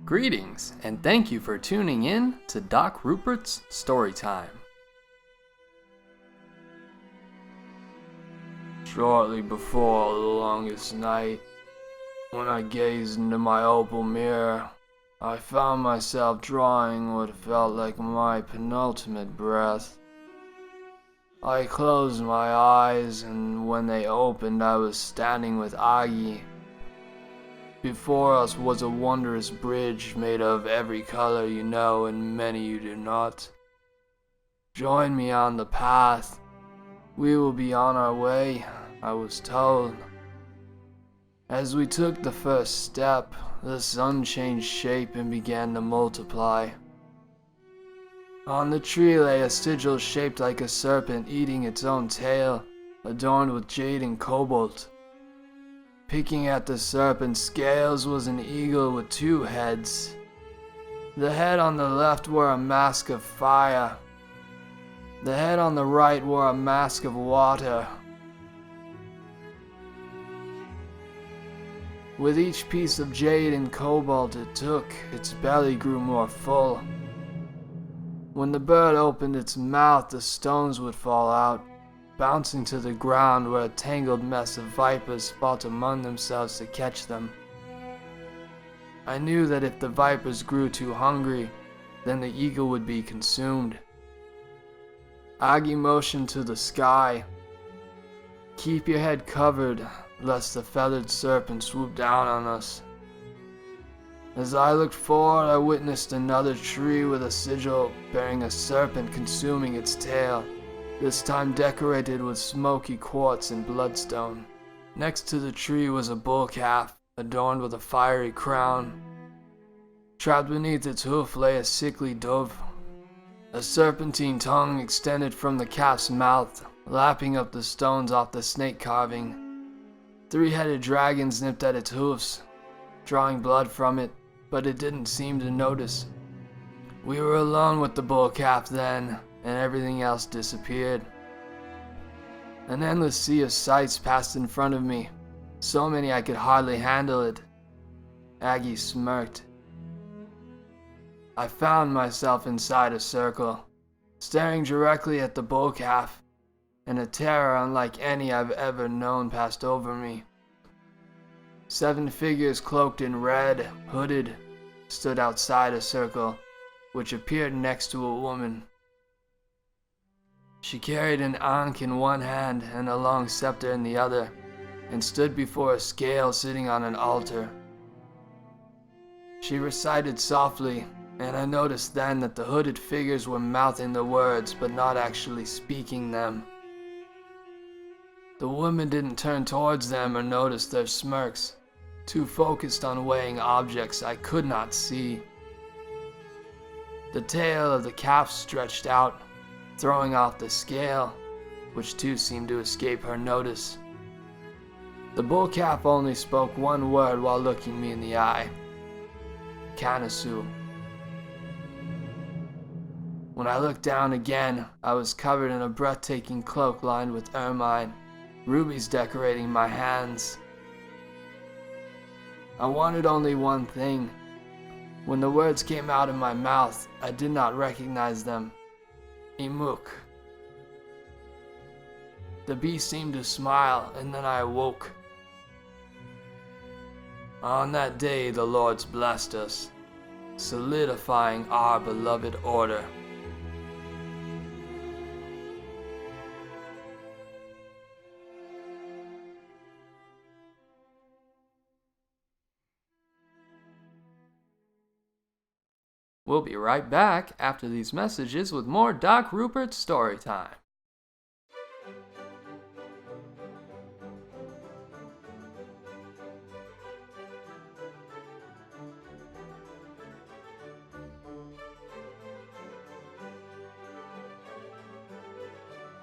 Greetings, and thank you for tuning in to Doc Rupert's Storytime. Shortly before the longest night, when I gazed into my opal mirror, I found myself drawing what felt like my penultimate breath. I closed my eyes, and when they opened, I was standing with Agi. Before us was a wondrous bridge made of every color you know and many you do not. Join me on the path. We will be on our way, I was told. As we took the first step, the sun changed shape and began to multiply. On the tree lay a sigil shaped like a serpent eating its own tail, adorned with jade and cobalt. Picking at the serpent's scales was an eagle with two heads. The head on the left wore a mask of fire. The head on the right wore a mask of water. With each piece of jade and cobalt it took, its belly grew more full. When the bird opened its mouth, the stones would fall out, bouncing to the ground where a tangled mess of vipers fought among themselves to catch them. I knew that if the vipers grew too hungry, then the eagle would be consumed. Agi motioned to the sky. Keep your head covered, lest the feathered serpent swoop down on us. As I looked forward, I witnessed another tree with a sigil bearing a serpent consuming its tail, this time decorated with smoky quartz and bloodstone. Next to the tree was a bull calf, adorned with a fiery crown. Trapped beneath its hoof lay a sickly dove. A serpentine tongue extended from the calf's mouth, lapping up the stones off the snake carving. Three-headed dragons nipped at its hoofs, drawing blood from it, but it didn't seem to notice. We were alone with the bull calf then, and everything else disappeared. An endless sea of sights passed in front of me, so many I could hardly handle it. Agi smirked. I found myself inside a circle, staring directly at the bull calf, and a terror unlike any I've ever known passed over me. 7 figures cloaked in red, hooded, stood outside a circle, which appeared next to a woman. She carried an ankh in one hand and a long scepter in the other, and stood before a scale sitting on an altar. She recited softly, and I noticed then that the hooded figures were mouthing the words but not actually speaking them. The woman didn't turn towards them or notice their smirks, too focused on weighing objects I could not see. The tail of the calf stretched out, throwing off the scale, which too seemed to escape her notice. The bull calf only spoke one word while looking me in the eye. Kanasu. When I looked down again, I was covered in a breathtaking cloak lined with ermine, rubies decorating my hands. I wanted only one thing. When the words came out of my mouth, I did not recognize them. Imuk. The beast seemed to smile, and then I awoke. On that day the Lords blessed us, solidifying our beloved order. We'll be right back after these messages with more Doc Rupert's Storytime.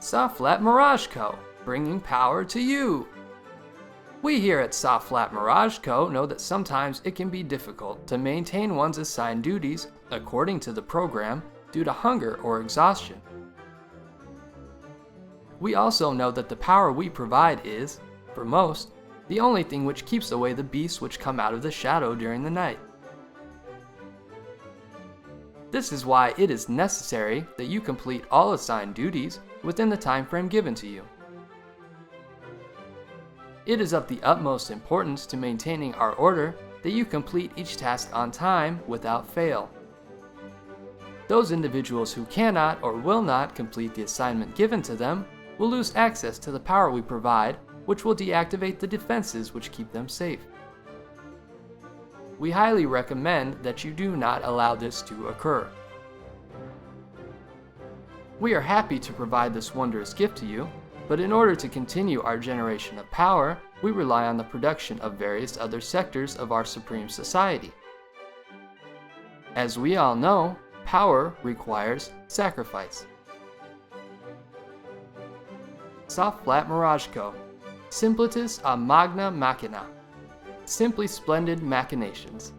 Soft-Flat Mirage Co., bringing power to you. We here at Soft-Flat Mirage Co. know that sometimes it can be difficult to maintain one's assigned duties according to the program due to hunger or exhaustion. We also know that the power we provide is, for most, the only thing which keeps away the beasts which come out of the shadow during the night. This is why it is necessary that you complete all assigned duties within the time frame given to you. It is of the utmost importance to maintaining our order that you complete each task on time without fail. Those individuals who cannot or will not complete the assignment given to them will lose access to the power we provide, which will deactivate the defenses which keep them safe. We highly recommend that you do not allow this to occur. We are happy to provide this wondrous gift to you, but in order to continue our generation of power, we rely on the production of various other sectors of our supreme society. As we all know, power requires sacrifice. Soft Flat Mirage Co. Simplitus a magna machina. Simply splendid machinations.